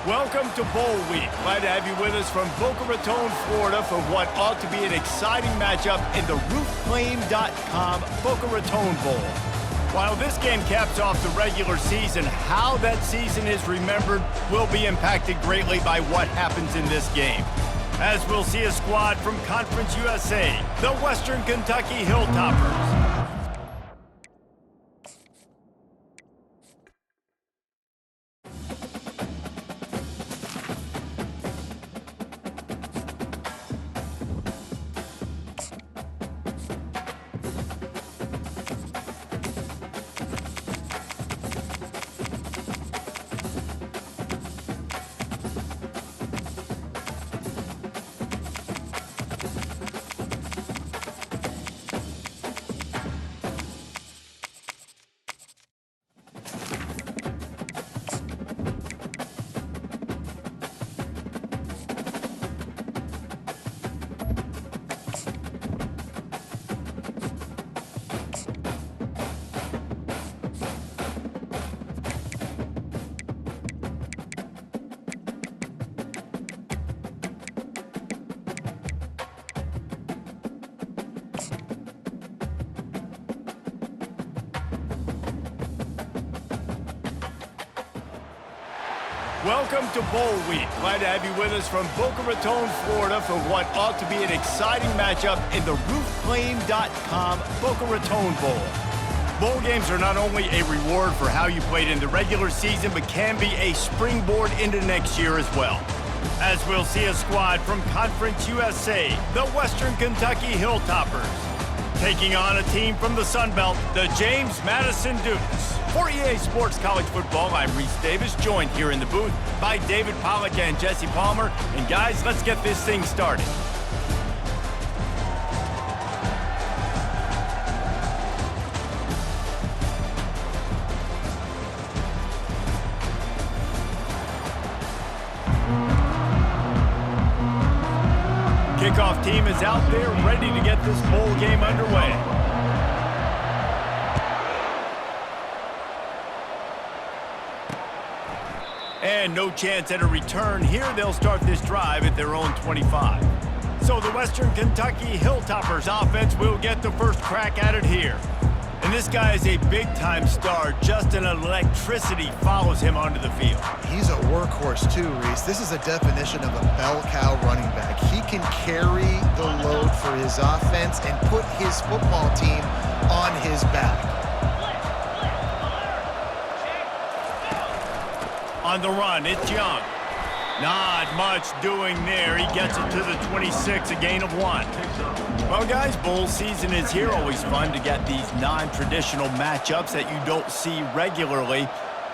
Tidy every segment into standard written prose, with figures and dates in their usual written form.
Welcome to Bowl Week. Glad to have you with us from Boca Raton, Florida for what ought to be an exciting matchup in the roofclaim.com Boca Raton Bowl. While this game caps off the regular season, how that season is remembered will be impacted greatly by what happens in this game. As we'll see a squad from Conference USA, the Western Kentucky Hilltoppers. Welcome to Bowl Week. Glad to have you with us from Boca Raton, Florida for what ought to be an exciting matchup in the roofclaim.com Boca Raton Bowl. Bowl games are not only a reward for how you played in the regular season, but can be a springboard into next year as well. As we'll see a squad from Conference USA, the Western Kentucky Hilltoppers, taking on a team from the Sun Belt, the James Madison Dukes. For EA Sports College Football, I'm Reese Davis, joined here in the booth by David Pollack and Jesse Palmer. And guys, let's get this thing started. Kickoff team is out there ready to get this bowl game underway. And no chance at a return here. They'll start this drive at their own 25. So the Western Kentucky Hilltoppers offense will get the first crack at it here. And this guy is a big-time star. Just an electricity follows him onto the field. He's a workhorse too, Reese. This is a definition of a bell cow running back. He can carry the load for his offense and put his football team on his back. On the run, it's Young. Not much doing there. He gets it to the 26, a gain of 1. Well, guys, bowl season is here. Always fun to get these non-traditional matchups that you don't see regularly.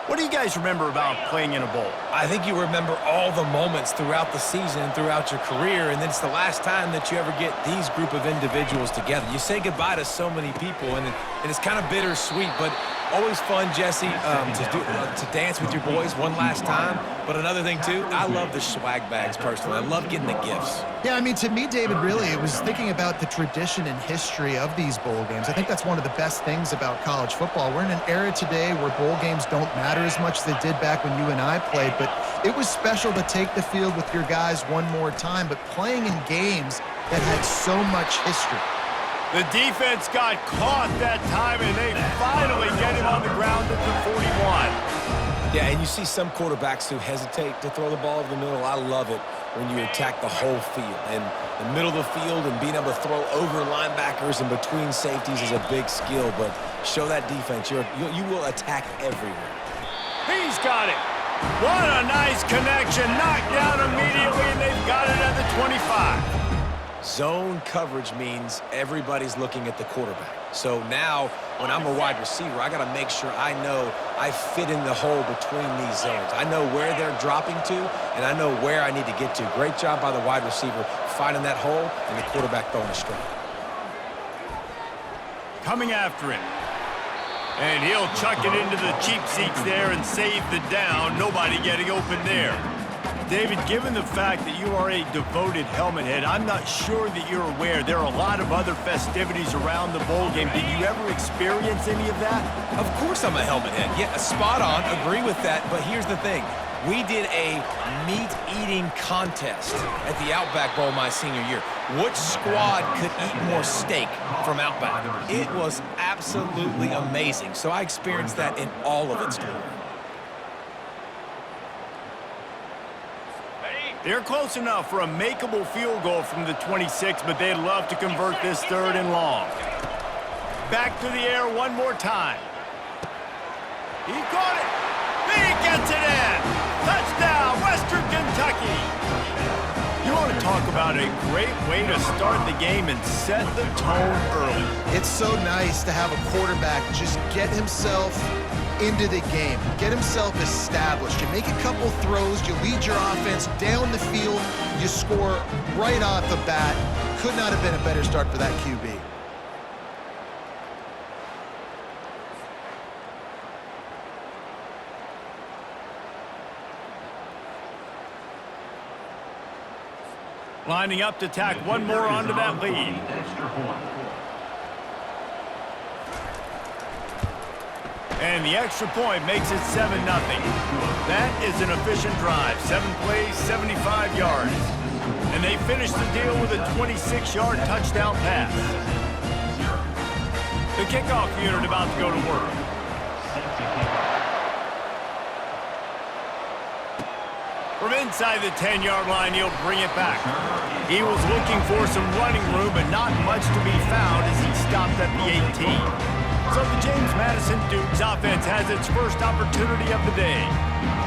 What do you guys remember about playing in a bowl? I think you remember all the moments throughout the season, throughout your career, and it's the last time that you ever get these group of individuals together. You say goodbye to so many people, and it's kind of bittersweet, but always fun, Jesse, to dance with your boys one last time. But another thing, too, I love the swag bags, personally. I love getting the gifts. Yeah, I mean, to me, David, really, it was thinking about the tradition and history of these bowl games. I think that's one of the best things about college football. We're in an era today where bowl games don't matter as much as they did back when you and I played, but it was special to take the field with your guys one more time, but playing in games that had so much history. The defense got caught that time, and they finally get him on the ground at the 41. Yeah, and you see some quarterbacks who hesitate to throw the ball over the middle. I love it when you attack the whole field. And the middle of the field and being able to throw over linebackers and between safeties is a big skill, but show that defense. You will attack everywhere. He's got it. What a nice connection. Knocked down immediately, and they've got it at the 25. Zone coverage means everybody's looking at the quarterback. So now, when I'm a wide receiver, I got to make sure I know I fit in the hole between these zones. I know where they're dropping to, and I know where I need to get to. Great job by the wide receiver finding that hole, and the quarterback throwing a strike. Coming after him. And he'll chuck it into the cheap seats there and save the down. Nobody getting open there. David, given the fact that you are a devoted helmet head, I'm not sure that you're aware there are a lot of other festivities around the bowl game. Did you ever experience any of that? Of course I'm a helmet head. Yeah, spot on. Agree with that. But here's the thing. We did a meat-eating contest at the Outback Bowl my senior year. Which squad could eat more steak from Outback? It was absolutely amazing. So I experienced that in all of its glory. They're close enough for a makeable field goal from the 26, but they'd love to convert this 3rd and long. Back to the air one more time. He caught it. He gets it in. Touchdown, Western Kentucky. You want to talk about a great way to start the game and set the tone early. It's so nice to have a quarterback just get himself into the game, get himself established. You make a couple throws, you lead your offense down the field, you score right off the bat. Could not have been a better start for that QB. Lining up to tack one more onto that lead. And the extra point makes it 7-0. That is an efficient drive. 7 plays, 75 yards. And they finish the deal with a 26-yard touchdown pass. The kickoff unit about to go to work. From inside the 10-yard line, he'll bring it back. He was looking for some running room, but not much to be found as he stopped at the 18. So the James Madison Dukes offense has its first opportunity of the day.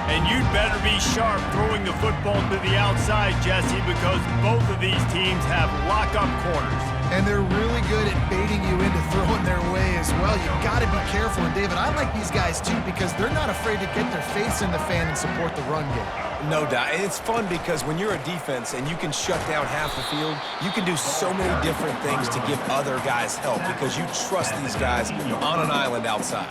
And you'd better be sharp throwing the football to the outside, Jesse, because both of these teams have lock-up corners. And they're really good at baiting you into throwing their way as well. You've got to be careful. And, David, I like these guys, too, because they're not afraid to get their face in the fan and support the run game. No doubt. And it's fun because when you're a defense and you can shut down half the field, you can do so many different things to give other guys help because you trust these guys on an island outside.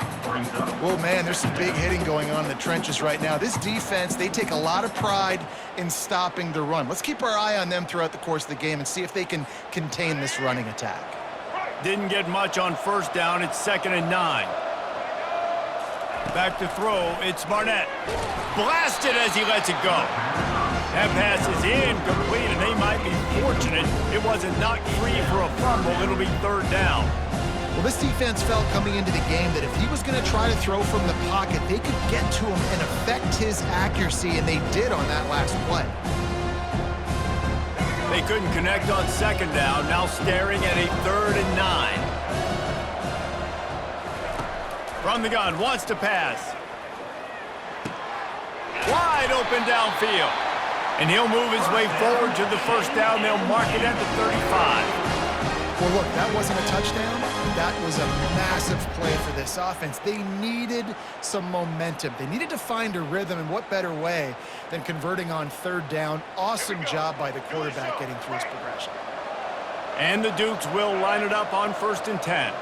Well, man, there's some big hitting going on in the trenches right now. This defense, they take a lot of pride in stopping the run. Let's keep our eye on them throughout the course of the game and see if they can contain this running attack. Didn't get much on first down. It's 2nd and 9. Back to throw. It's Barnett. Blasted as he lets it go. That pass is incomplete, and they might be fortunate it wasn't knocked free for a fumble. It'll be 3rd down. Well, this defense felt coming into the game that if he was going to try to throw from the pocket, they could get to him and affect his accuracy, and they did on that last play. They couldn't connect on 2nd down, now staring at a 3rd and 9. From the gun, wants to pass. Wide open downfield. And he'll move his way forward to the 1st down. They'll mark it at the 35. Well, look, that wasn't a touchdown. That was a massive play for this offense. They needed some momentum. They needed to find a rhythm, and what better way than converting on 3rd down. Awesome job by the quarterback getting through his progression. And the Dukes will line it up on 1st and 10.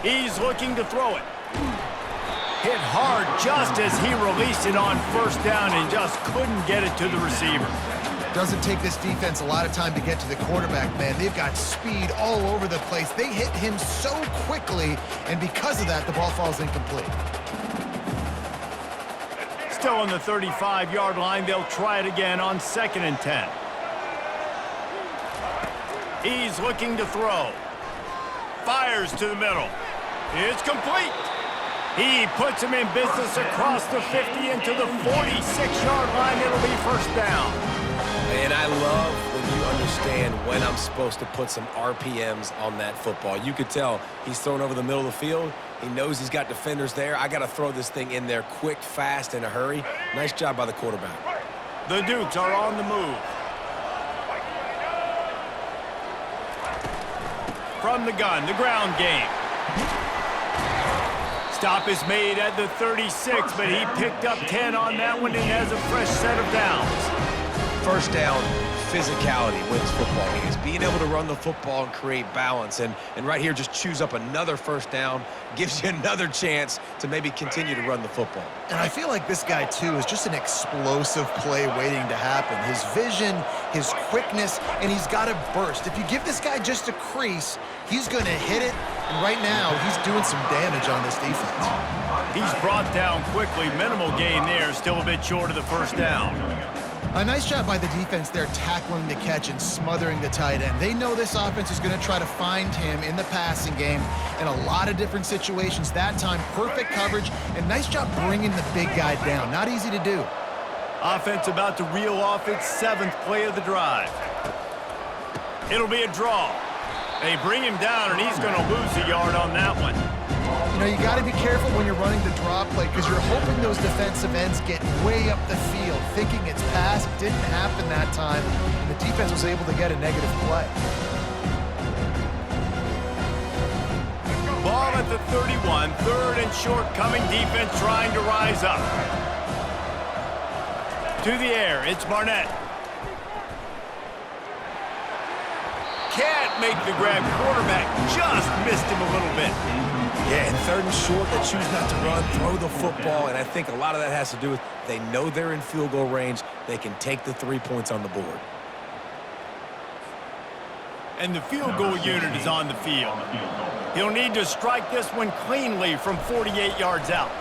He's looking to throw it. Hit hard just as he released it on 1st down and just couldn't get it to the receiver. Doesn't take this defense a lot of time to get to the quarterback, man. They've got speed all over the place. They hit him so quickly, and because of that, the ball falls incomplete. Still on the 35-yard line, they'll try it again on 2nd and 10. He's looking to throw. Fires to the middle. It's complete. He puts him in business across the 50 into the 46-yard line. It'll be 1st down. And I love when you understand when I'm supposed to put some RPMs on that football. You could tell he's throwing over the middle of the field. He knows he's got defenders there. I got to throw this thing in there quick, fast, in a hurry. Nice job by the quarterback. The Dukes are on the move. From the gun, the ground game. Stop is made at the 36, but he picked up 10 on that one and has a fresh set of downs. 1st down, physicality wins football games. Being able to run the football and create balance. And right here, just choose up another 1st down, gives you another chance to maybe continue to run the football. And I feel like this guy, too, is just an explosive play waiting to happen. His vision, his quickness, and he's got a burst. If you give this guy just a crease, he's going to hit it, And right now, he's doing some damage on this defense. He's brought down quickly. Minimal gain there, still a bit short of the first down. A nice job by the defense there tackling the catch and smothering the tight end. They know this offense is going to try to find him in the passing game in a lot of different situations. That time, perfect coverage, and nice job bringing the big guy down. Not easy to do. Offense about to reel off its 7th play of the drive. It'll be a draw. They bring him down, and he's going to lose a yard on that one. You know, you got to be careful when you're running the draw play because you're hoping those defensive ends get way up the field, thinking it's pass. It didn't happen that time, and the defense was able to get a negative play. Ball at the 31, 3rd and short coming, defense trying to rise up. To the air, it's Barnett. Can't make the grab, quarterback just missed him a little bit. Yeah, and 3rd and short, they choose not to run, throw the football, and I think a lot of that has to do with they know they're in field goal range. They can take the 3 points on the board. And the field goal unit is on the field. He'll need to strike this one cleanly from 48 yards out.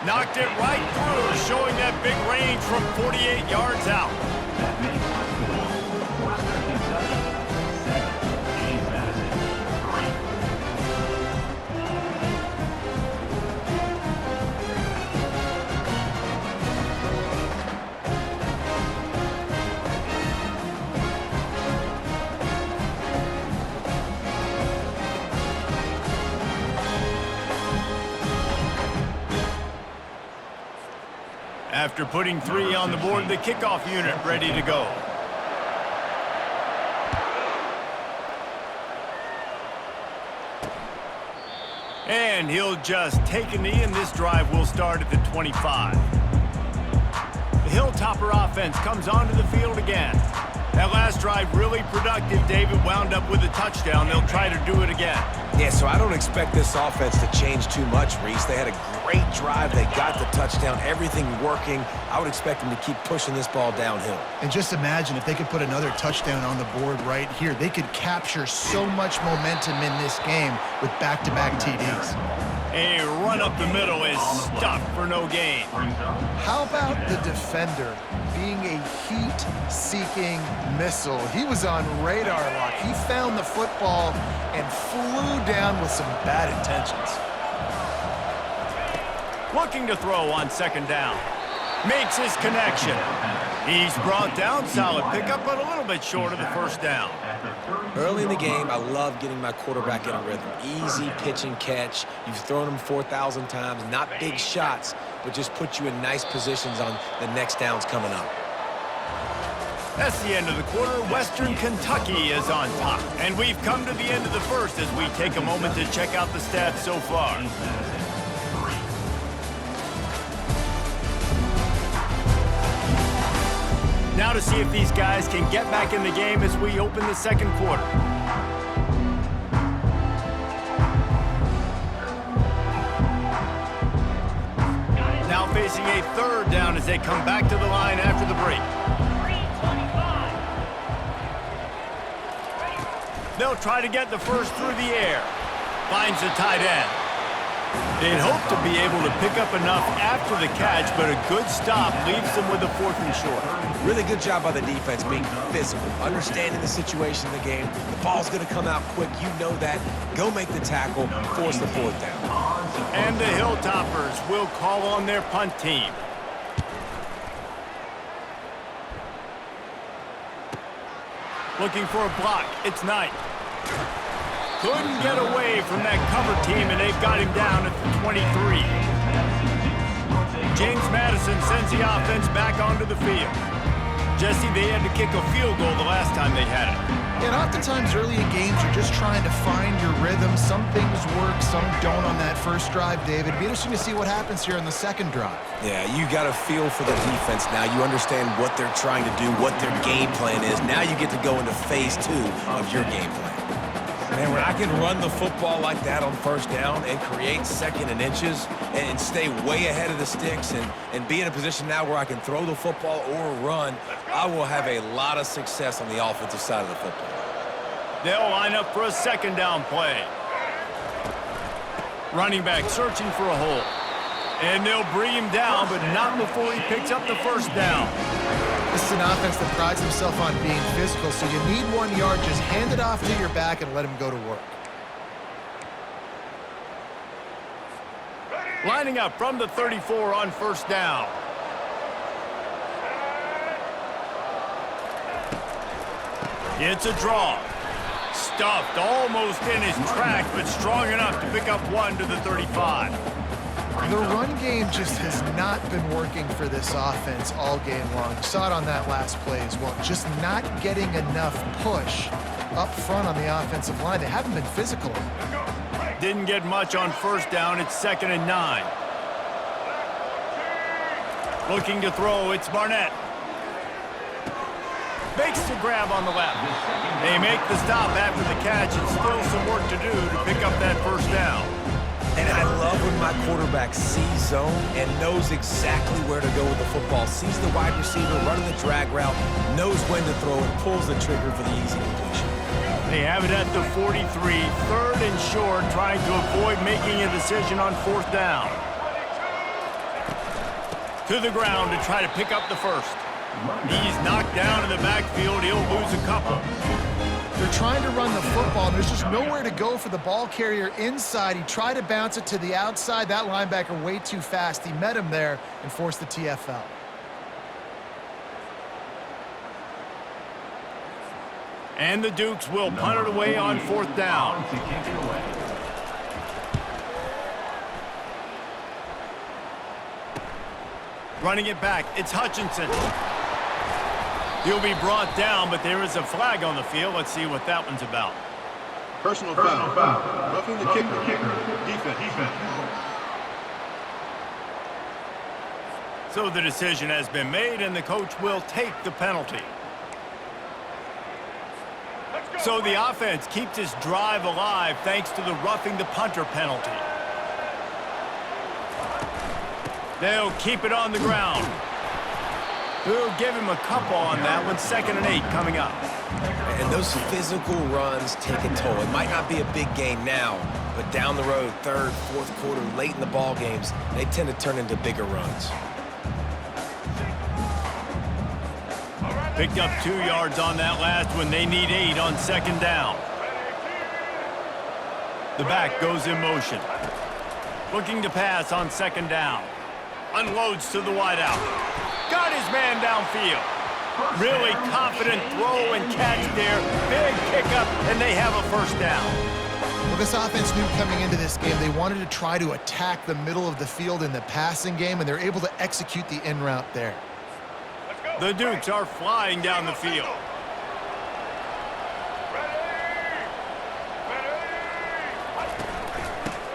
Knocked it right through, showing that big range from 48 yards out. After putting 3 on the board, the kickoff unit ready to go. And he'll just take a knee, and this drive will start at the 25. The Hilltopper offense comes onto the field again. That last drive really productive. David wound up with a touchdown. They'll try to do it again. Yeah, so I don't expect this offense to change too much, Reese. They had a great drive. They got the touchdown, everything working. I would expect them to keep pushing this ball downhill. And just imagine if they could put another touchdown on the board right here. They could capture so much momentum in this game with back-to-back TDs. A run up the middle is stuffed for no gain. How about the defender being a heat-seeking missile? He was on radar lock. He found the football and flew down with some bad intentions. Looking to throw on 2nd down. Makes his connection. He's brought down, solid pickup, but a little bit short of the 1st down. Early in the game, I love getting my quarterback in a rhythm. Easy pitch and catch. You've thrown him 4,000 times. Not big shots, but just put you in nice positions on the next downs coming up. That's the end of the quarter. Western Kentucky is on top. And we've come to the end of the 1st as we take a moment to check out the stats so far. Now to see if these guys can get back in the game as we open the 2nd quarter. Now facing a 3rd down as they come back to the line after the break. They'll try to get the 1st through the air. Finds the tight end. They'd hope to be able to pick up enough after the catch, but a good stop leaves them with a 4th and short. Really good job by the defense being physical, understanding the situation in the game. The ball's going to come out quick. You know that. Go make the tackle, force the 4th down. And the Hilltoppers will call on their punt team. Looking for a block. It's Knight. Couldn't get away from that cover team, and they've got him down at the 23. James Madison sends the offense back onto the field. Jesse, they had to kick a field goal the last time they had it. And oftentimes early in games, you're just trying to find your rhythm. Some things work, some don't on that 1st drive, David. It'd be interesting to see what happens here on the 2nd drive. Yeah, you got a feel for the defense now. You understand what they're trying to do, what their game plan is. Now you get to go into phase 2 of your game plan. Man, when I can run the football like that on 1st down and create 2nd and inches and stay way ahead of the sticks and be in a position now where I can throw the football or run, I will have a lot of success on the offensive side of the football. They'll line up for a second down play. Running back searching for a hole. And they'll bring him down, but not before he picks up the first down. This is an offense that prides himself on being physical, so you need 1 yard. Just hand it off to your back and let him go to work. Lining up from the 34 on first down. It's a draw. Stuffed almost in his track, but strong enough to pick up 1 to the 35. The run game just has not been working for this offense all game long. You saw it on that last play as well. Just not getting enough push up front on the offensive line. They haven't been physical. Didn't get much on first down. It's 2nd and 9. Looking to throw. It's Barnett. Makes the grab on the left. They make the stop after the catch. It's still some work to do to pick up that first down. And I love when my quarterback sees zone and knows exactly where to go with the football. Sees the wide receiver running the drag route, knows when to throw it, pulls the trigger for the easy completion. They have it at the 43, 3rd and short, trying to avoid making a decision on 4th down. To the ground to try to pick up the first. He's knocked down in the backfield. He'll lose a couple. They're trying to run the football, and there's just nowhere to go for the ball carrier inside. He tried to bounce it to the outside. That linebacker way too fast. He met him there and forced the TFL. And the Dukes will punt it away on 4th down. Running it back, it's Hutchinson. He'll be brought down, but there is a flag on the field. Let's see what that one's about. Personal foul. Roughing the kicker. Defense. So the decision has been made, and the coach will take the penalty. So the offense keeps this drive alive thanks to the roughing the punter penalty. They'll keep it on the ground. We'll give him a couple on that one. 2nd and 8 coming up. And those physical runs take a toll. It might not be a big gain now, but down the road, 3rd, 4th quarter, late in the ball games, they tend to turn into bigger runs. Picked up 2 yards on that last one. They need 8 on 2nd down. The back goes in motion. Looking to pass on 2nd down. Unloads to the wideout. Got his man downfield. Really confident throw and catch there. Big pickup, and they have a first down. Well, this offense knew coming into this game they wanted to try to attack the middle of the field in the passing game, and they're able to execute the in route there. The Dukes are flying down the field.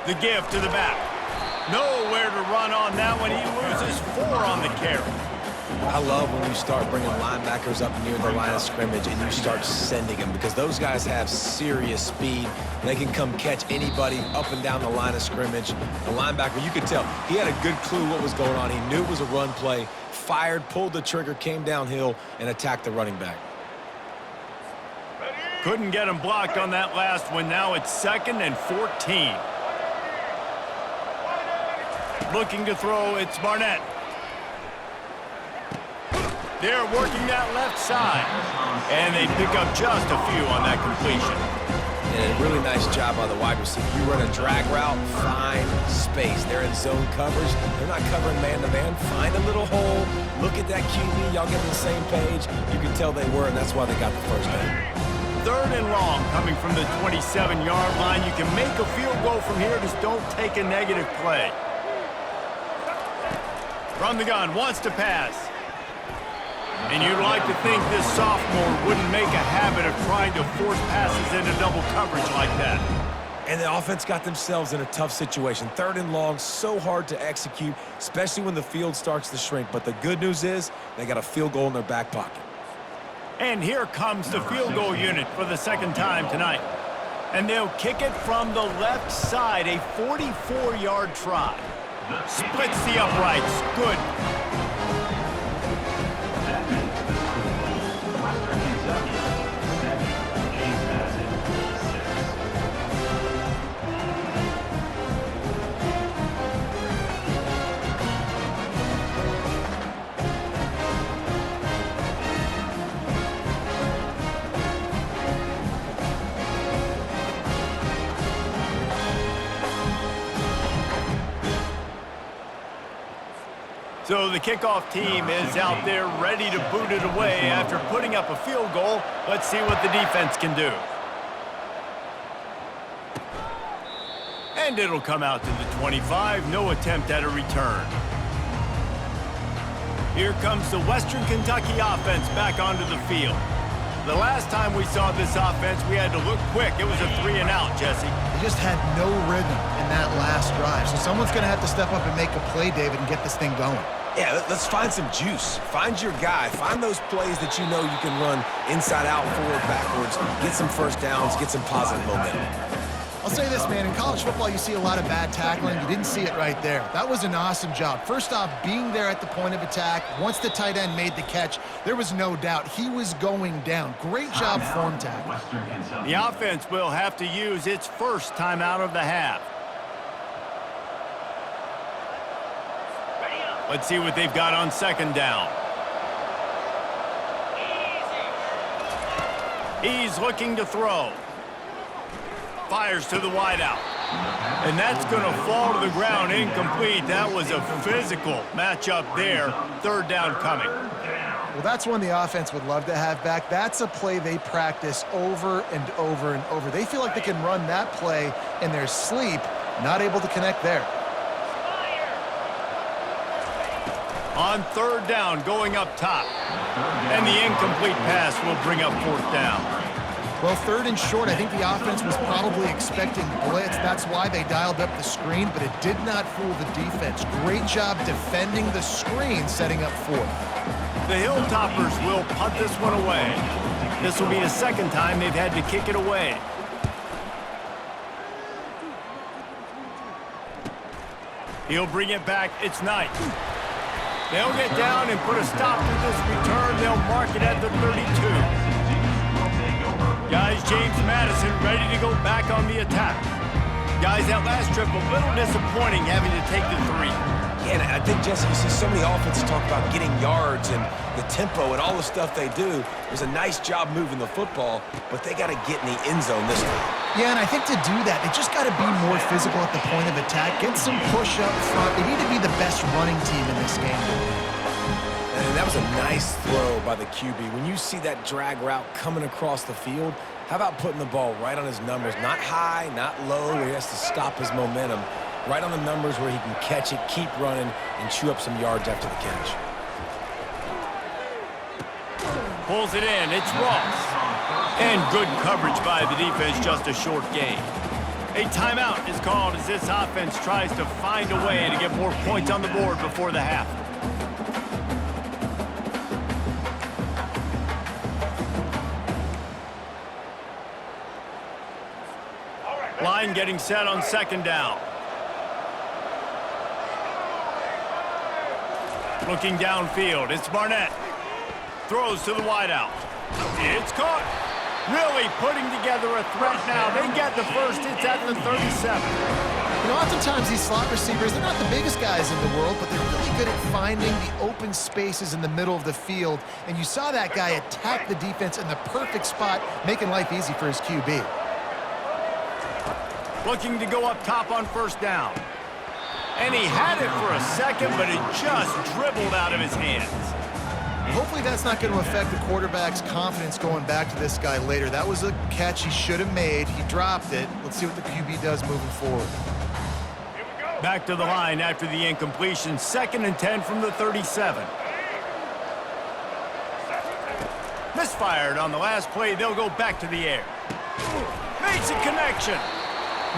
The give to the back. Nowhere to run on that one. He loses 4 on the carry. I love when you start bringing linebackers up near the line of scrimmage and you start sending them, because those guys have serious speed. They can come catch anybody up and down the line of scrimmage. The linebacker, you could tell, he had a good clue what was going on. He knew it was a run play, fired, pulled the trigger, came downhill, and attacked the running back. Couldn't get him blocked on that last one. Now it's 2nd and 14. Looking to throw, it's Barnett. They're working that left side. And they pick up just a few on that completion. And a really nice job by the wide receiver. You run a drag route, find space. They're in zone coverage. They're not covering man-to-man. Find a little hole. Look at that QB. Y'all get on the same page. You can tell they were, and that's why they got the first down. 3rd and long coming from the 27-yard line. You can make a field goal from here. Just don't take a negative play. From the gun, wants to pass. And you'd like to think this sophomore wouldn't make a habit of trying to force passes into double coverage like that. And the offense got themselves in a tough situation. 3rd and long, so hard to execute, especially when the field starts to shrink. But the good news is they got a field goal in their back pocket. And here comes the field goal unit for the 2nd time tonight. And they'll kick it from the left side, a 44-yard try. Splits the uprights. Good. So the kickoff team is out there ready to boot it away after putting up a field goal. Let's see what the defense can do. And it'll come out to the 25. No attempt at a return. Here comes the Western Kentucky offense back onto the field. The last time we saw this offense, we had to look quick. It was a 3-and-out, Jesse. They just had no rhythm in that last drive. So someone's going to have to step up and make a play, David, and get this thing going. Yeah, let's find some juice. Find your guy. Find those plays that you know you can run inside out, forward, backwards, get some first downs, get some positive momentum. I'll say this, man. In college football, you see a lot of bad tackling. You didn't see it right there. That was an awesome job. First off, being there at the point of attack. Once the tight end made the catch, there was no doubt he was going down. Great job form tackling. The offense will have to use its first timeout of the half. Let's see what they've got on second down. He's looking to throw. Fires to the wideout. And that's going to fall to the ground incomplete. That was a physical matchup there. Third down coming. Well, that's one the offense would love to have back. That's a play they practice over and over and over. They feel like they can run that play in their sleep, not able to connect there. On third down, going up top. And the incomplete pass will bring up fourth down. Well, third and short, I think the offense was probably expecting blitz. That's why they dialed up the screen, but it did not fool the defense. Great job defending the screen, setting up fourth. The Hilltoppers will punt this one away. This will be the second time they've had to kick it away. He'll bring it back. It's Knight. They'll get down and put a stop to this return. They'll mark it at the 32. Guys, James Madison ready to go back on the attack. Guys, that last trip a little disappointing having to take the 3. Yeah, and I think, Jesse, you see so many offenses talk about getting yards and the tempo and all the stuff they do. It was a nice job moving the football, but they got to get in the end zone this time. Yeah, and I think to do that, they just got to be more physical at the point of attack, get some push up front. They need to be the best running team in this game. And that was a nice throw by the QB. When you see that drag route coming across the field, how about putting the ball right on his numbers? Not high, not low, where he has to stop his momentum. Right on the numbers where he can catch it, keep running, and chew up some yards after the catch. Pulls it in. It's Ross. And good coverage by the defense, just a short gain. A timeout is called as this offense tries to find a way to get more points on the board before the half. Line getting set on second down. Looking downfield, it's Barnett. Throws to the wideout. It's caught. Really putting together a threat now. They get the first. It's at the 37. You know, oftentimes these slot receivers, they're not the biggest guys in the world, but they're really good at finding the open spaces in the middle of the field. And you saw that guy attack the defense in the perfect spot, making life easy for his QB. Looking to go up top on first down. And he had it for a second, but it just dribbled out of his hands. Hopefully that's not going to affect the quarterback's confidence going back to this guy later. That was a catch he should have made. He dropped it. Let's see what the QB does moving forward. Back to the line after the incompletion. 2nd and 10 from the 37. Misfired on the last play. They'll go back to the air. Makes a connection.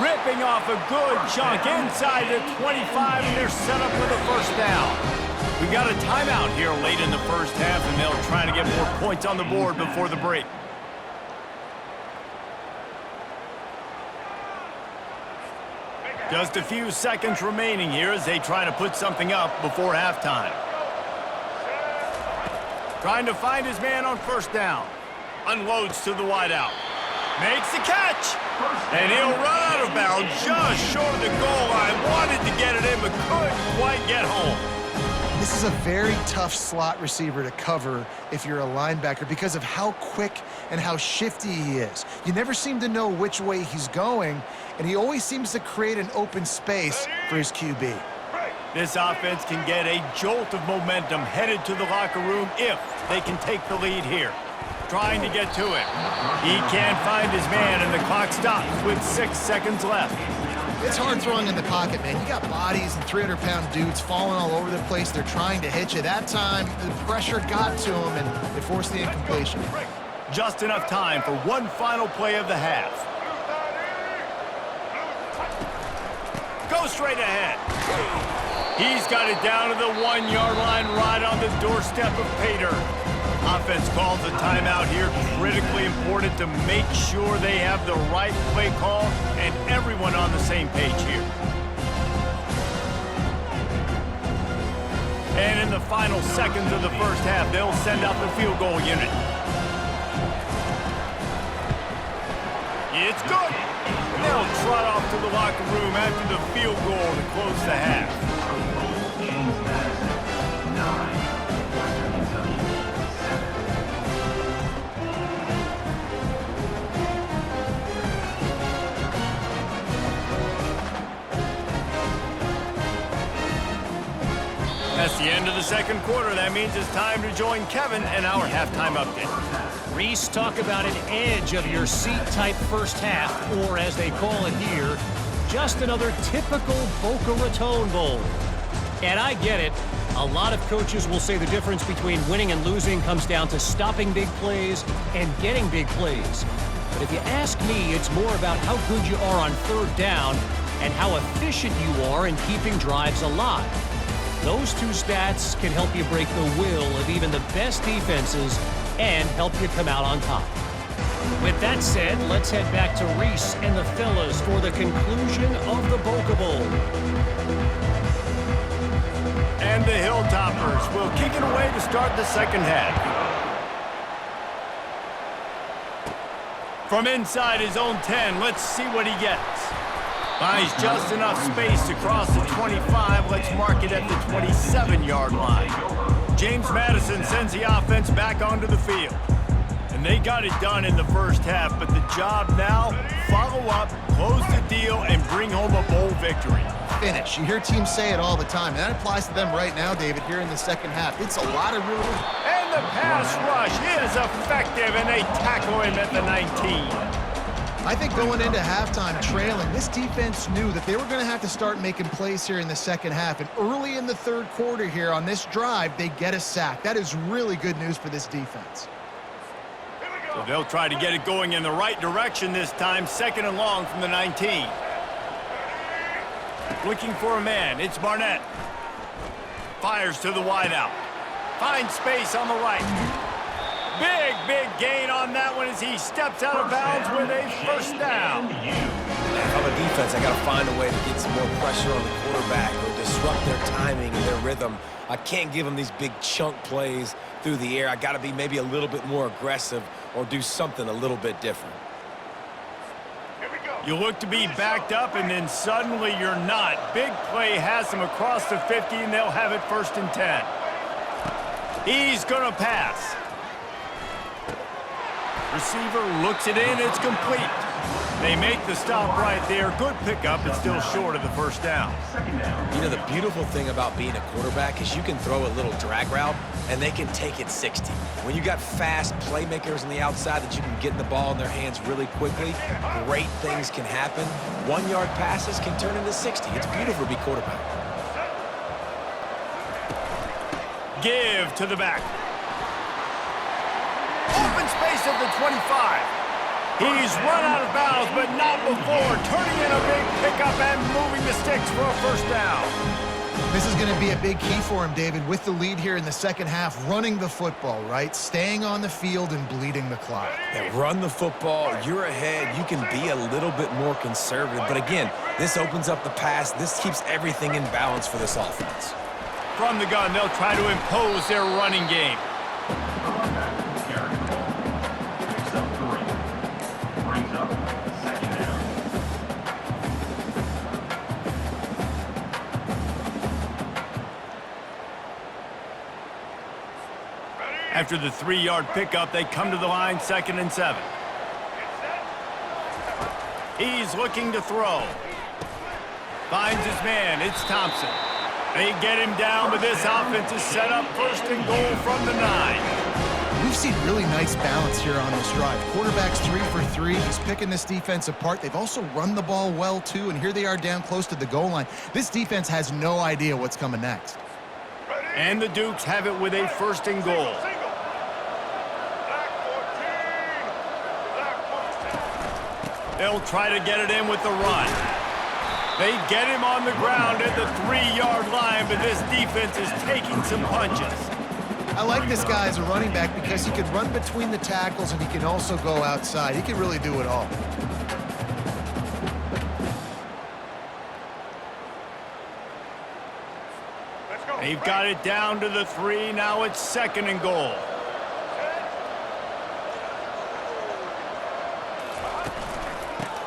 Ripping off a good chunk inside the 25, and they're set up with a first down. We got a timeout here late in the first half, and they'll try to get more points on the board before the break. Just a few seconds remaining here as they try to put something up before halftime. Trying to find his man on first down. Unloads to the wideout. Makes the catch. And he'll run out of bounds just short of the goal line. Wanted to get it in, but couldn't quite get home. This is a very tough slot receiver to cover if you're a linebacker because of how quick and how shifty he is. You never seem to know which way he's going, and he always seems to create an open space for his QB. This offense can get a jolt of momentum headed to the locker room if they can take the lead here. Trying to get to it. He can't find his man, and the clock stops with 6 seconds left. It's hard throwing in the pocket, man. You got bodies and 300-pound dudes falling all over the place. They're trying to hit you. That time, the pressure got to him, and it forced the incompletion. Just enough time for one final play of the half. Go straight ahead. He's got it down to the 1-yard line right on the doorstep of Pater. Offense calls a timeout here. Critically important to make sure they have the right play call and everyone on the same page here. And in the final seconds of the first half, they'll send out the field goal unit. It's good. And they'll trot off to the locker room after the field goal to close the half. That's the end of the second quarter. That means it's time to join Kevin and our halftime update. Reese, talk about an edge of your seat type first half, or as they call it here, just another typical Boca Raton Bowl. And I get it. A lot of coaches will say the difference between winning and losing comes down to stopping big plays and getting big plays. But if you ask me, it's more about how good you are on third down and how efficient you are in keeping drives alive. Those two stats can help you break the will of even the best defenses and help you come out on top. With that said, let's head back to Reese and the fellas for the conclusion of the Boca Bowl. And the Hilltoppers will kick it away to start the second half. From inside his own 10, let's see what he gets. Finds just enough space to cross the 25. Let's mark it at the 27-yard line. James Madison sends the offense back onto the field. And they got it done in the first half, but the job now, follow up, close the deal, and bring home a bowl victory. Finish. You hear teams say it all the time, and that applies to them right now, David, here in the second half. It's a lot of really... And the pass rush is effective, and they tackle him at the 19. I think going into halftime trailing, this defense knew that they were going to have to start making plays here in the second half. And early in the third quarter here on this drive, they get a sack. That is really good news for this defense. So they'll try to get it going in the right direction this time. Second and long from the 19. Looking for a man. It's Barnett. Fires to the wideout. Finds space on the right. Big gain on that one as he steps out of bounds with a first down. If I'm a defense, I got to find a way to get some more pressure on the quarterback or disrupt their timing and their rhythm. I can't give them these big chunk plays through the air. I got to be maybe a little bit more aggressive or do something a little bit different. You look to be backed up, and then suddenly you're not. Big play has them across the 50, and they'll have it first and 10. He's going to pass. Receiver looks it in. It's complete. They make the stop right there. Good pickup. It's still short of the first down. You know, the beautiful thing about being a quarterback is you can throw a little drag route, and they can take it 60. When you got fast playmakers on the outside that you can get the ball in their hands really quickly, great things can happen. 1-yard passes can turn into 60. It's beautiful to be quarterback. Give to the back. Open space at the 25. He's run out of bounds, but not before turning in a big pickup and moving the sticks for a first down. This is going to be a big key for him, David, with the lead here in the second half, running the football, right? Staying on the field and bleeding the clock. Yeah, run the football. You're ahead. You can be a little bit more conservative. But again, this opens up the pass. This keeps everything in balance for this offense. From the gun, they'll try to impose their running game. After the 3-yard pickup, they come to the line, 2nd and 7. He's looking to throw. Finds his man. It's Thompson. They get him down, but this offense is set up first and goal from the 9. We've seen really nice balance here on this drive. Quarterback's 3 for 3. He's picking this defense apart. They've also run the ball well, too, and here they are down close to the goal line. This defense has no idea what's coming next. And the Dukes have it with a first and goal. They'll try to get it in with the run. They get him on the ground at the 3-yard line, but this defense is taking some punches. I like this guy as a running back because he can run between the tackles and he can also go outside. He can really do it all. They've got it down to the 3. Now it's second and goal.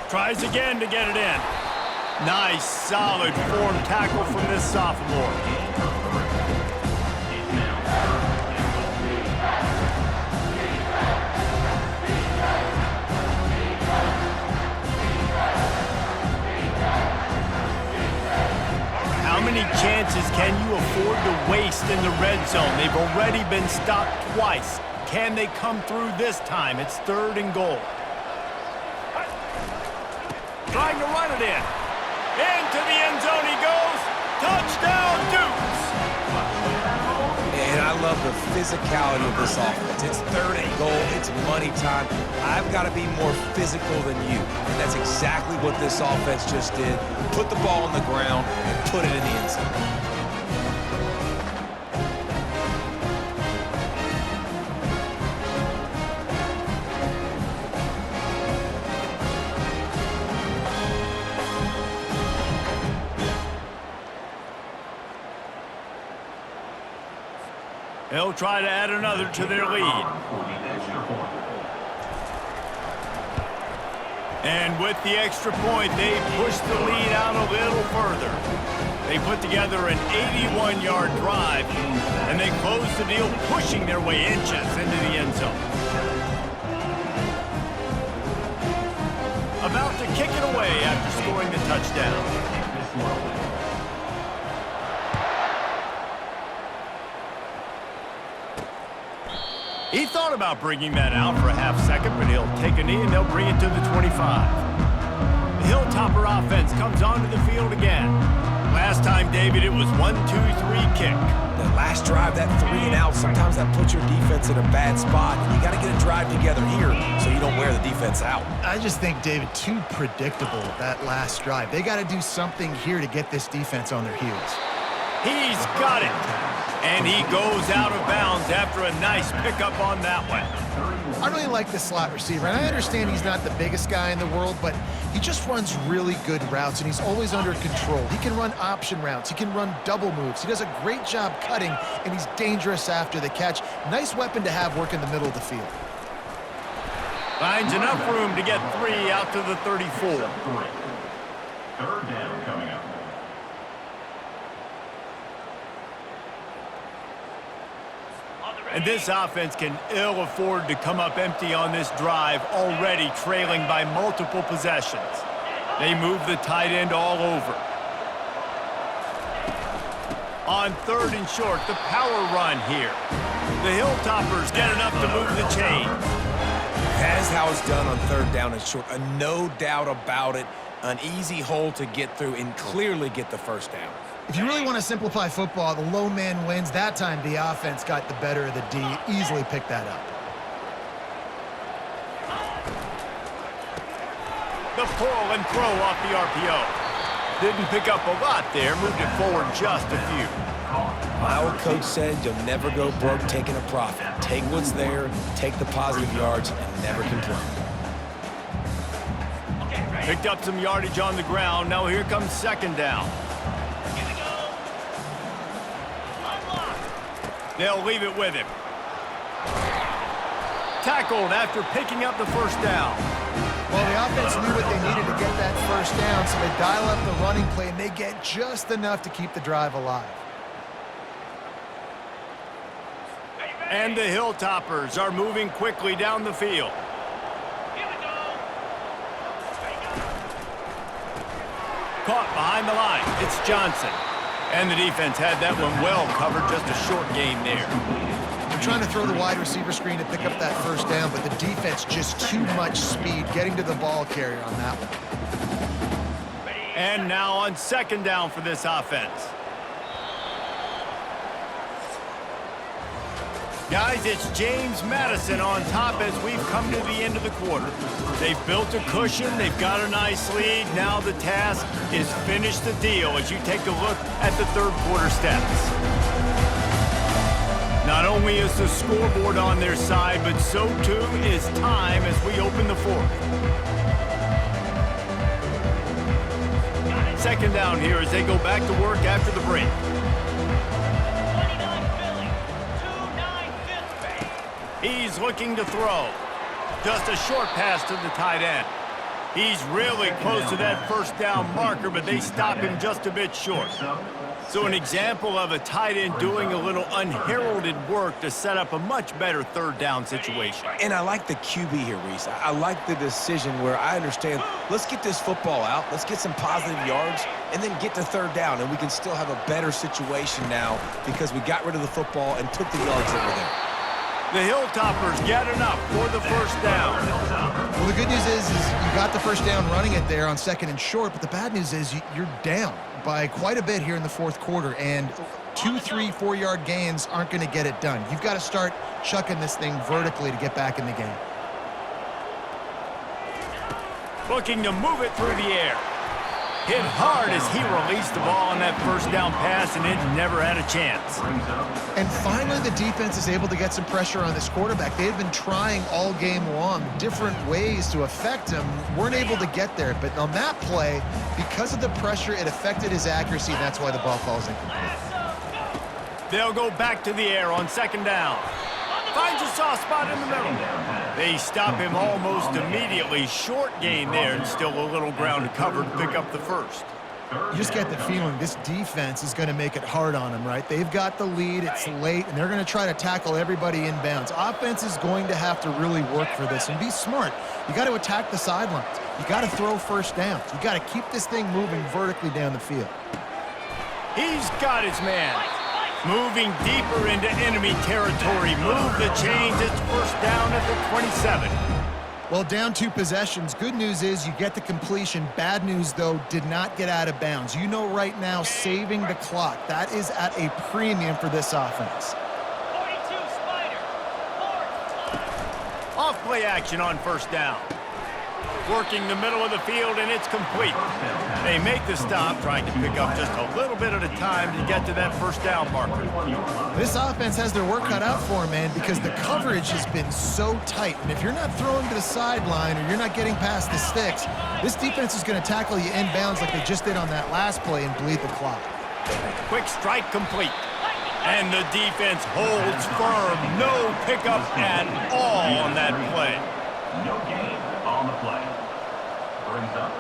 Tries again to get it in. Nice, solid form tackle from this sophomore. How many chances can you afford to waste in the red zone? They've already been stopped twice. Can they come through this time? It's third and goal. Trying to run it in. Into the end zone he goes. Touchdown, Dukes! And I love the physicality of this offense. It's third and goal. It's money time. I've got to be more physical than you. And that's exactly what this offense just did. Put the ball on the ground and put it in the end zone. They'll try to add another to their lead. And with the extra point, they push the lead out a little further. They put together an 81-yard drive, and they close the deal, pushing their way inches into the end zone. About to kick it away after scoring the touchdown. He thought about bringing that out for a half second, but he'll take a knee and they'll bring it to the 25. The Hilltopper offense comes onto the field again. Last time, David, it was 1-2-3 kick. The last drive, that 3 and out, sometimes that puts your defense in a bad spot. And you got to get a drive together here so you don't wear the defense out. I just think, David, too predictable, that last drive. They got to do something here to get this defense on their heels. He's got it. And he goes out of bounds after a nice pickup on that one. I really like the slot receiver, and I understand he's not the biggest guy in the world, but he just runs really good routes, and he's always under control. He can run option routes. He can run double moves. He does a great job cutting, and he's dangerous after the catch. Nice weapon to have work in the middle of the field. Finds enough room to get 3 out to the 34. Third down coming up. And this offense can ill afford to come up empty on this drive, already trailing by multiple possessions. They move the tight end all over. On third and short, the power run here. The Hilltoppers get enough to move the chains. That is how it's done on third down and short. No doubt about it. An easy hole to get through and clearly get the first down. If you really want to simplify football, the lone man wins. That time, the offense got the better of the D. Easily picked that up. The pull and throw off the RPO. Didn't pick up a lot there, moved it forward just a few. My old coach said you'll never go broke taking a profit. Take what's there, take the positive yards, and never complain. Picked up some yardage on the ground. Now here comes second down. They'll leave it with him. Tackled after picking up the first down. Well, the offense knew what they needed to get that first down, so they dial up the running play, and they get just enough to keep the drive alive. And the Hilltoppers are moving quickly down the field. Caught behind the line. It's Johnson. And the defense had that one well covered, just a short game there. They're trying to throw the wide receiver screen to pick up that first down, but the defense just too much speed getting to the ball carrier on that one. And now on second down for this offense. Guys, it's James Madison on top as we've come to the end of the quarter. They've built a cushion. They've got a nice lead. Now the task is finish the deal as you take a look at the third quarter stats. Not only is the scoreboard on their side, but so too is time as we open the fourth. Second down here as they go back to work after the break. He's looking to throw. Just a short pass to the tight end. He's really close to that first down marker, but they stop him just a bit short. So an example of a tight end doing a little unheralded work to set up a much better third down situation. And I like the QB here, Reese. I like the decision where I understand, let's get this football out, let's get some positive yards, and then get to third down, and we can still have a better situation now because we got rid of the football and took the yards that were there. The Hilltoppers get enough for the first down. Well, the good news is you got the first down running it there on second and short, but the bad news is you're down by quite a bit here in the fourth quarter, and 2, 3, 4-yard gains aren't going to get it done. You've got to start chucking this thing vertically to get back in the game. Looking to move it through the air. Hit hard as he released the ball on that first down pass, and it never had a chance. And finally, the defense is able to get some pressure on this quarterback. They had been trying all game long different ways to affect him, weren't able to get there. But on that play, because of the pressure, it affected his accuracy, and that's why the ball falls incomplete. They'll go back to the air on second down. Finds a soft spot in the middle. They stop him almost immediately. Short gain there, and still a little ground to cover to pick up the first. You just get the feeling this defense is going to make it hard on them, right? They've got the lead, it's late, and they're going to try to tackle everybody inbounds. Offense is going to have to really work for this and be smart. You got to attack the sidelines. You got to throw first downs. You got to keep this thing moving vertically down the field. He's got his man. Moving deeper into enemy territory. Move the chains. It's first down at the 27. Well, down 2 possessions. Good news is you get the completion. Bad news, though, did not get out of bounds. You know right now, saving the clock. That is at a premium for this offense. 42 Spider. Off play action on first down. Working the middle of the field, and it's complete. They make the stop, trying to pick up just a little bit at a time to get to that first down marker. This offense has their work cut out for them, man, because the coverage has been so tight. And if you're not throwing to the sideline or you're not getting past the sticks, this defense is going to tackle you inbounds like they just did on that last play and bleed the clock. Quick strike complete. And the defense holds firm. No pickup at all on that play. No gain on the play. Brings up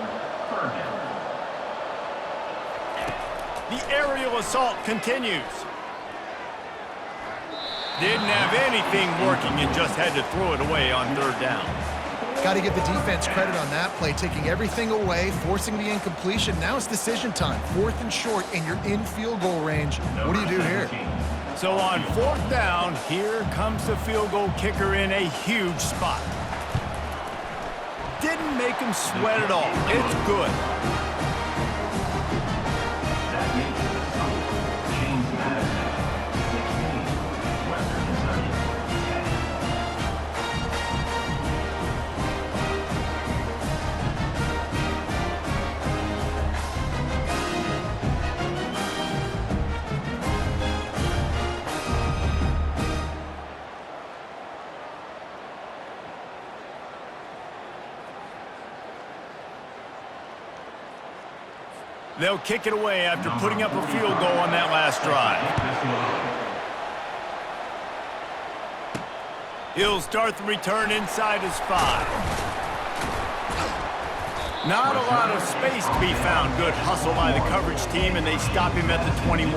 third down. The aerial assault continues. Didn't have anything working and just had to throw it away on third down. Got to give the defense credit on that play, taking everything away, forcing the incompletion. Now it's decision time. 4th and short, and you're in field goal range. What do you do here? So on fourth down, here comes the field goal kicker in a huge spot. Didn't make him sweat at all. It's good. That makes it James Madison, 16, Western Kentucky. They'll kick it away after putting up a field goal on that last drive. He'll start the return inside his 5. Not a lot of space to be found. Good hustle by the coverage team, and they stop him at the 21.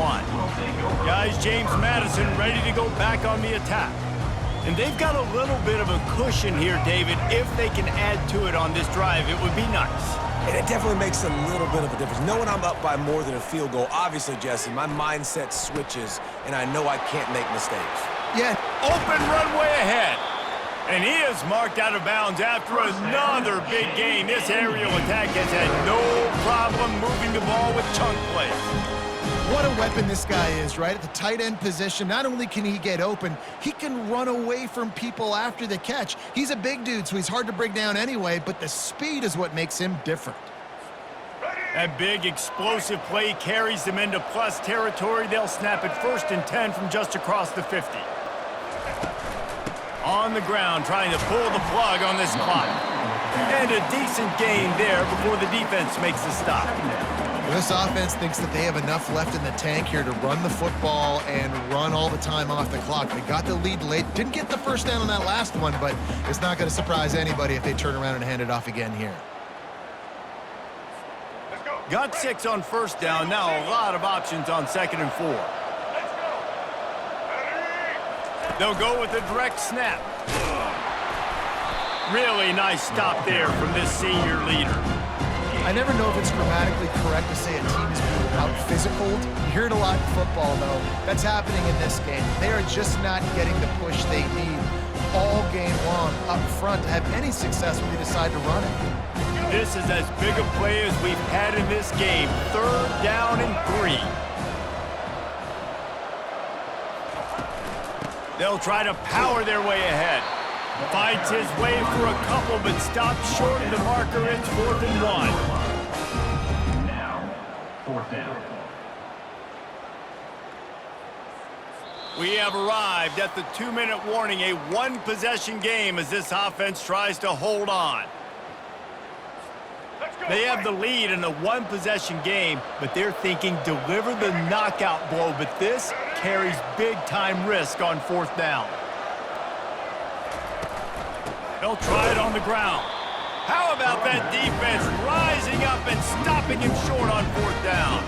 Guys, James Madison ready to go back on the attack. And they've got a little bit of a cushion here, David. If they can add to it on this drive, it would be nice. And it definitely makes a little bit of a difference. Knowing I'm up by more than a field goal, obviously, Jesse, my mindset switches, and I know I can't make mistakes. Yeah. Open runway ahead. And he is marked out of bounds after another big gain. This aerial attack has had no problem moving the ball with chunk plays. What a weapon this guy is, right? At the tight end position, not only can he get open, he can run away from people after the catch. He's a big dude, so he's hard to bring down anyway, but the speed is what makes him different. That big explosive play carries them into plus territory. They'll snap it 1st and 10 from just across the 50. On the ground, trying to pull the plug on this clock. And a decent gain there before the defense makes the stop. This offense thinks that they have enough left in the tank here to run the football and run all the time off the clock. They got the lead late. Didn't get the first down on that last one, but it's not going to surprise anybody if they turn around and hand it off again here. Got 6 on 1st down. Now a lot of options on 2nd and 4. They'll go with a direct snap. Really nice stop there from this senior leader. I never know if it's grammatically correct to say a team is being out-physicaled. You hear it a lot in football, though. That's happening in this game. They are just not getting the push they need all game long up front to have any success when they decide to run it. This is as big a play as we've had in this game. 3rd down and 3. They'll try to power their way ahead. Fights his way for a couple, but stops short of the marker. It's 4th and 1. Now, 4th down. We have arrived at the 2-minute warning, a 1-possession game as this offense tries to hold on. They have the lead in a 1-possession game, but they're thinking deliver the knockout blow, but this carries big-time risk on 4th down. They'll try it on the ground. How about that defense rising up and stopping him short on 4th down?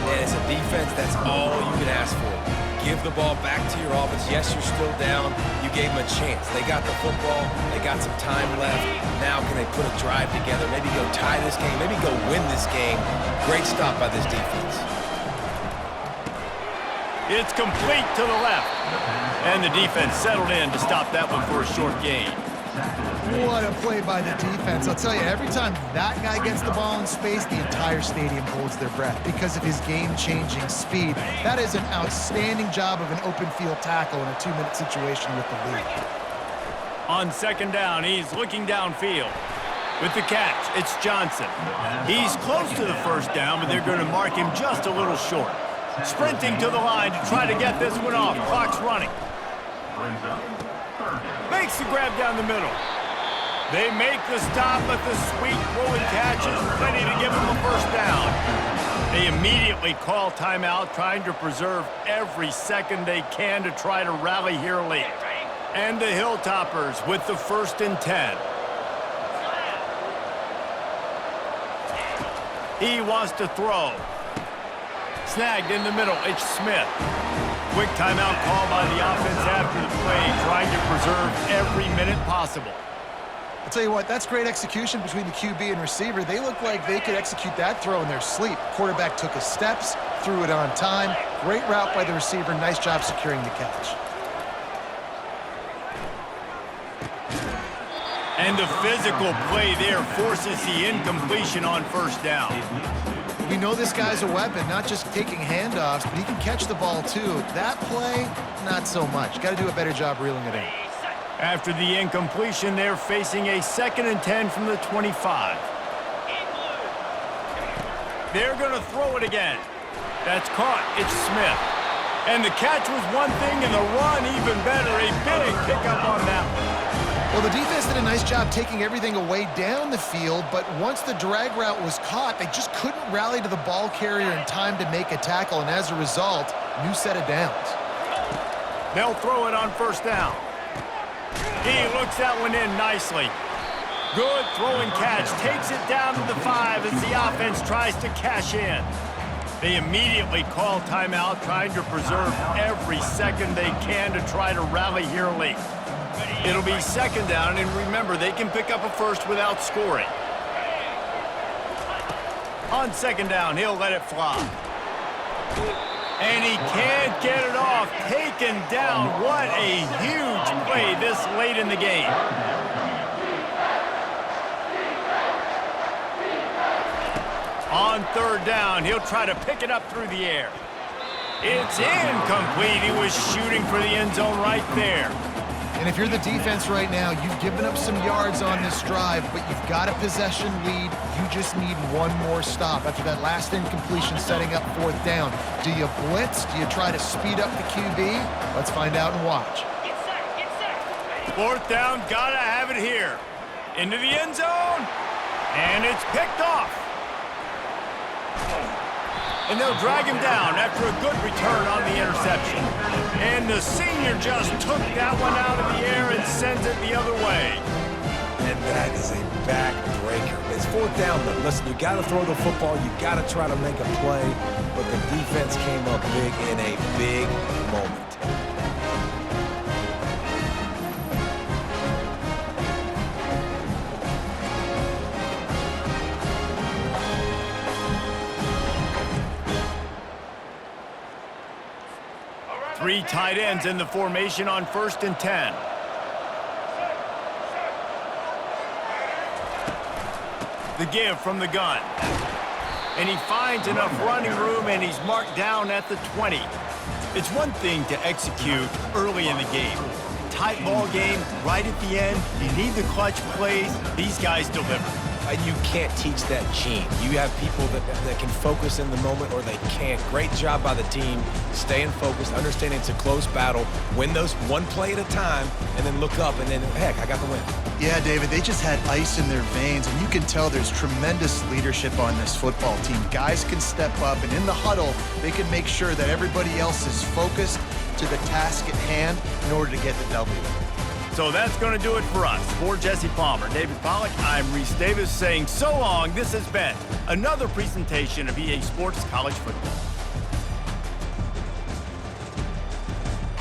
And it's a defense that's all you can ask for. Give the ball back to your offense. Yes, you're still down. You gave them a chance. They got the football. They got some time left. Now can they put a drive together? Maybe go tie this game. Maybe go win this game. Great stop by this defense. It's complete to the left. And the defense settled in to stop that one for a short gain. What a play by the defense. I'll tell you, every time that guy gets the ball in space, the entire stadium holds their breath because of his game-changing speed. That is an outstanding job of an open field tackle in a 2-minute situation with the lead. On 2nd down, he's looking downfield. With the catch, it's Johnson. He's close to the 1st down, but they're going to mark him just a little short. Sprinting to the line to try to get this one off. Clock's running. Makes the grab down the middle. They make the stop, but the sweet throw and catch is plenty to give them a 1st down. They immediately call timeout, trying to preserve every second they can to try to rally here late. And the Hilltoppers with the 1st and 10. He wants to throw. Snagged in the middle, it's Smith. Quick timeout call by the offense after the play, trying to preserve every minute possible. I'll tell you what, that's great execution between the QB and receiver. They look like they could execute that throw in their sleep. Quarterback took his steps, threw it on time. Great route by the receiver. Nice job securing the catch. And the physical play there forces the incompletion on 1st down. We know this guy's a weapon, not just taking handoffs, but he can catch the ball too. That play, not so much. Got to do a better job reeling it in. After the incompletion, they're facing a 2nd and 10 from the 25. They're going to throw it again. That's caught. It's Smith. And the catch was one thing, and the run even better. A big pickup on that one. Well, the defense did a nice job taking everything away down the field, but once the drag route was caught, they just couldn't rally to the ball carrier in time to make a tackle, and as a result, new set of downs. They'll throw it on 1st down. He looks that one in nicely. Good throwing catch. Takes it down to the 5 as the offense tries to cash in. They immediately call timeout, trying to preserve every second they can to try to rally here late. It'll be 2nd down, and remember, they can pick up a 1st without scoring. On second down, he'll let it fly. And he can't get it off. Taken down. What a huge play this late in the game. On third down, he'll try to pick it up through the air. It's incomplete. He was shooting for the end zone right there. And if you're the defense right now, you've given up some yards on this drive, but you've got a possession lead. You just need one more stop after that last incompletion setting up fourth down. Do you blitz? Do you try to speed up the QB? Let's find out and watch. Fourth down, gotta have it here. Into the end zone, and it's picked off. And they'll drag him down after a good return on the interception. And the senior just took that one out of the air and sends it the other way. And that is a backbreaker. It's fourth down, but listen, you got to throw the football. You got to try to make a play. But the defense came up big in a big moment. Three tight ends in the formation on 1st and 10. The give from the gun. And he finds enough running room, and he's marked down at the 20. It's one thing to execute early in the game. Tight ball game, right at the end. You need the clutch plays. These guys deliver. And you can't teach that gene. You have people that can focus in the moment or they can't. Great job by the team, staying focused, understanding it's a close battle, win those one play at a time, and then look up and then, heck, I got the win. Yeah, David, they just had ice in their veins, and you can tell there's tremendous leadership on this football team. Guys can step up, and in the huddle, they can make sure that everybody else is focused to the task at hand in order to get the W. So that's going to do it for us. For Jesse Palmer, David Pollack, I'm Reese Davis saying so long. This has been another presentation of EA Sports College Football.